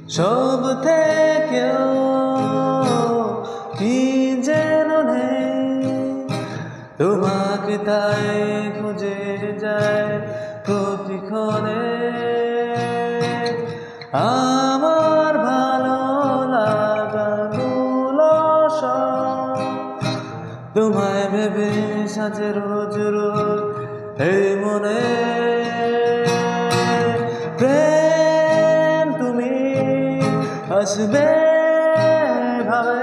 সব থেকেও কি যেন নেই, তোমাকে তাই খুঁজে যায় প্রতিক্ষণে। আমার ভালো লাগাগুলো সব তোমায় ভেবে সাজে রোজ রোজ এই মনে। প্রেম তুমি আসবে ভাবে,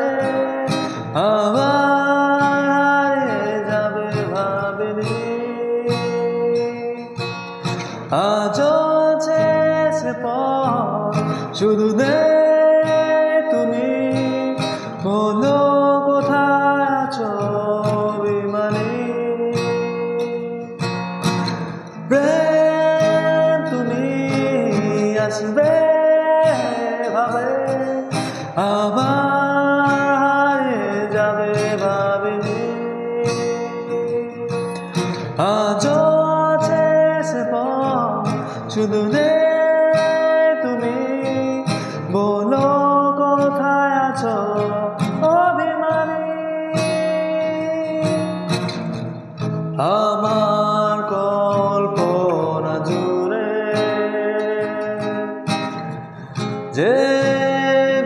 আবার হারিয়ে যাবে ভাবিনি। আজও আছে সে পথ, শুধু নেই তুমি। বলো কোথায় আছো অভিমানী। প্রেম তুমি আসবে ভাবে, আবার হারিয়ে যাবে ভাবিনি। আজও আছে সে পথ, শুধু নেই তুমি। বলো কোথায় আছো অভিমানী। আমার কল্পনা জুড়ে যে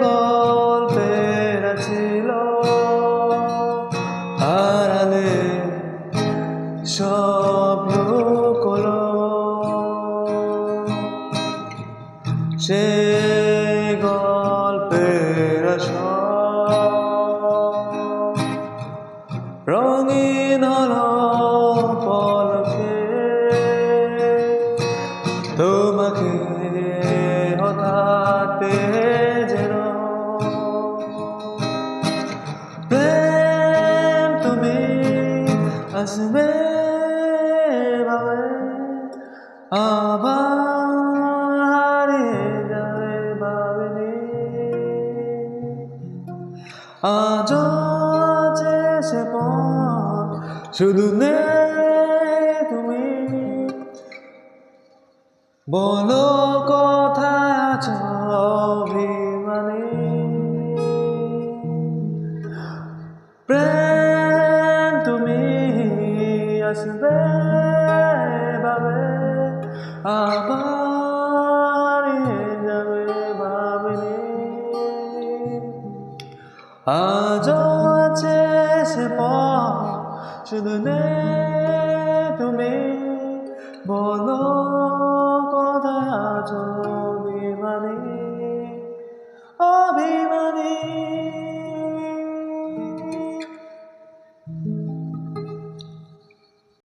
গল্পের ছিল, আড়ালে সব লুকোলো। সে গল্পের রঙিন হলো পলকে, তোমাকে হঠাৎ পেয়ে যেন। প্রেম তুমি আসবে ভাবে, আবার হারিয়ে যাবে ভাবিনি। আজও আছে সে পথ, শুধু নেই তুমি। বলো কোথায় আছো অভিমানী। প্রেম তুমি আসবে ভাবে, আবার হারিয়ে যাবে ভাবিনি। আজও আছে সে পথ, শুধু নেই